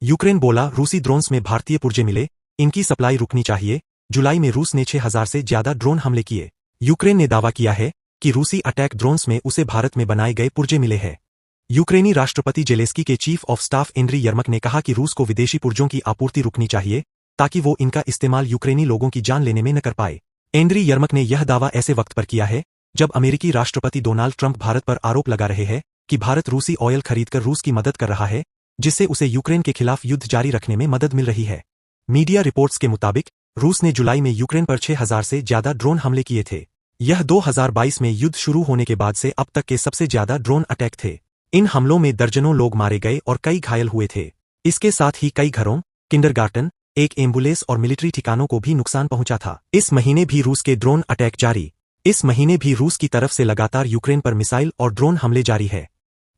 Ukraine बोला रूसी drones में भारतीय पुर्जे मिले, इनकी सप्लाई रुकनी चाहिए। जुलाई में रूस ने 6,000 से ज्यादा ड्रोन हमले किए। यूक्रेन ने दावा किया है कि रूसी अटैक ड्रोन्स में उसे भारत में बनाए गए पुर्जे मिले हैं। यूक्रेनी राष्ट्रपति जेलेस्की के चीफ ऑफ स्टाफ एंड्री यर्मक ने कहा कि रूस को विदेशी पुर्जों की आपूर्ति रुकनी चाहिए ताकि वो इनका इस्तेमाल यूक्रेनी लोगों की जान लेने में न कर पाए। एंड्री यर्मक ने यह दावा ऐसे वक्त पर किया है जब अमेरिकी राष्ट्रपति डोनाल्ड ट्रंप भारत पर आरोप लगा रहे हैं कि भारत रूसी ऑयल खरीदकर रूस की मदद कर रहा है, जिससे उसे यूक्रेन के खिलाफ युद्ध जारी रखने में मदद मिल रही है। मीडिया रिपोर्ट्स के मुताबिक रूस ने जुलाई में यूक्रेन पर 6,000 से ज्यादा ड्रोन हमले किए थे। यह 2022 में युद्ध शुरू होने के बाद से अब तक के सबसे ज्यादा ड्रोन अटैक थे। इन हमलों में दर्जनों लोग मारे गए और कई घायल हुए थे। इसके साथ ही कई घरों, किंडरगार्टन, एक एम्बुलेंस और मिलिट्री ठिकानों को भी नुकसान पहुंचा था। इस महीने भी रूस के ड्रोन अटैक जारी। इस महीने भी रूस की तरफ से लगातार यूक्रेन पर मिसाइल और ड्रोन हमले जारी है।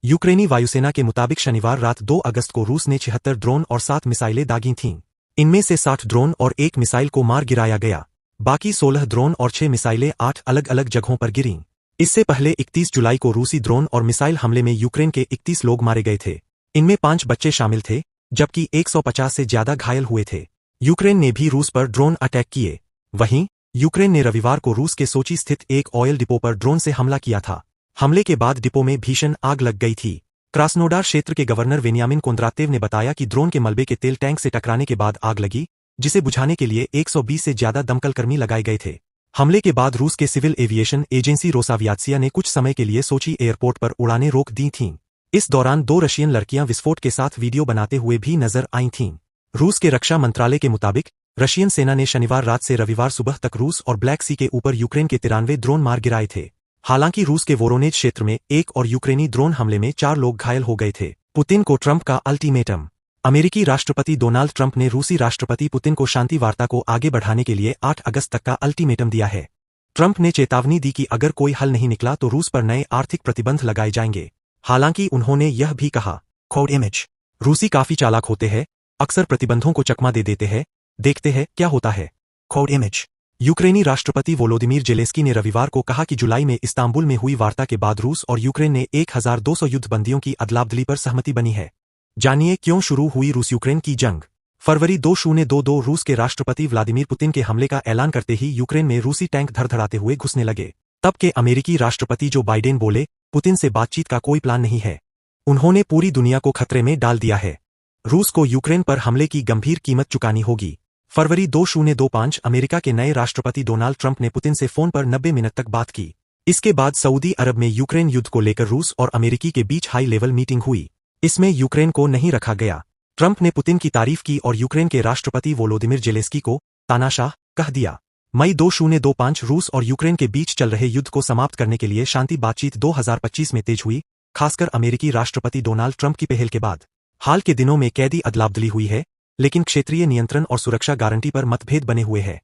यूक्रेनी वायुसेना के मुताबिक शनिवार रात 2 अगस्त को रूस ने 76 ड्रोन और 7 मिसाइलें दागी थीं। इनमें से 60 ड्रोन और 1 मिसाइल को मार गिराया गया। बाकी 16 ड्रोन और 6 मिसाइलें 8 अलग अलग जगहों पर गिरीं। इससे पहले 31 जुलाई को रूसी ड्रोन और मिसाइल हमले में यूक्रेन के 31 लोग मारे गए थे। इनमें 5 बच्चे शामिल थे, जबकि 150 से ज्यादा घायल हुए थे। यूक्रेन ने भी रूस पर ड्रोन अटैक किए। वहीं यूक्रेन ने रविवार को रूस के सोची स्थित एक ऑयल डिपो पर ड्रोन से हमला किया था। हमले के बाद डिपो में भीषण आग लग गई थी। क्रास्नोडार क्षेत्र के गवर्नर वेनियामिन कोंद्रातेव ने बताया कि ड्रोन के मलबे के तेल टैंक से टकराने के बाद आग लगी, जिसे बुझाने के लिए 120 से ज्यादा दमकल कर्मी लगाए गए थे। हमले के बाद रूस के सिविल एविएशन एजेंसी रोसावियात्सिया ने कुछ समय के लिए सोची एयरपोर्ट पर उड़ानें रोक दी थीं। इस दौरान 2 रशियन लड़कियां विस्फोट के साथ वीडियो बनाते हुए भी नजर आई थीं। रूस के रक्षा मंत्रालय के मुताबिक रशियन सेना ने शनिवार रात से रविवार सुबह तक रूस और ब्लैक सी के ऊपर यूक्रेन के 93 ड्रोन मार गिराए थे। हालांकि रूस के वोरोनेज क्षेत्र में एक और यूक्रेनी ड्रोन हमले में 4 लोग घायल हो गए थे। पुतिन को ट्रंप का अल्टीमेटम। अमेरिकी राष्ट्रपति डोनाल्ड ट्रंप ने रूसी राष्ट्रपति पुतिन को शांति वार्ता को आगे बढ़ाने के लिए 8 अगस्त तक का अल्टीमेटम दिया है। ट्रंप ने चेतावनी दी कि अगर कोई हल नहीं निकला तो रूस पर नए आर्थिक प्रतिबंध लगाए जाएंगे। हालांकि उन्होंने यह भी कहा, कोड इमेज, रूसी काफी चालाक होते हैं, अक्सर प्रतिबंधों को चकमा दे देते हैं, देखते हैं क्या होता है। Code image. यूक्रेनी राष्ट्रपति वोलोदिमीर जेलेस्की ने रविवार को कहा कि जुलाई में इस्तांबुल में हुई वार्ता के बाद रूस और यूक्रेन ने 1200 युद्धबंदियों की अदला-बदली पर सहमति बनी है। जानिए क्यों शुरू हुई रूस यूक्रेन की जंग। फरवरी 2022 रूस के राष्ट्रपति व्लादिमीर पुतिन के हमले का ऐलान करते ही यूक्रेन में रूसी टैंक धड़धड़ाते हुए घुसने लगे। तब के अमेरिकी राष्ट्रपति जो बाइडेन बोले, पुतिन से बातचीत का कोई प्लान नहीं है। उन्होंने पूरी दुनिया को खतरे में डाल दिया है। रूस को यूक्रेन पर हमले की गंभीर कीमत चुकानी होगी। फरवरी 2025 अमेरिका के नए राष्ट्रपति डोनाल्ड ट्रंप ने पुतिन से फोन पर 90 मिनट तक बात की। इसके बाद सऊदी अरब में यूक्रेन युद्ध को लेकर रूस और अमेरिकी के बीच हाई लेवल मीटिंग हुई। इसमें यूक्रेन को नहीं रखा गया। ट्रंप ने पुतिन की तारीफ की और यूक्रेन के राष्ट्रपति वोलोदिमीर जेलेस्की को तानाशाह कह दिया। मई 2025 रूस और यूक्रेन के बीच चल रहे युद्ध को समाप्त करने के लिए शांति बातचीत 2025 में तेज हुई, खासकर अमेरिकी राष्ट्रपति डोनाल्ड ट्रंप की पहल के बाद। हाल के दिनों में कैदी अदला-बदली हुई है, लेकिन क्षेत्रीय नियंत्रण और सुरक्षा गारंटी पर मतभेद बने हुए हैं।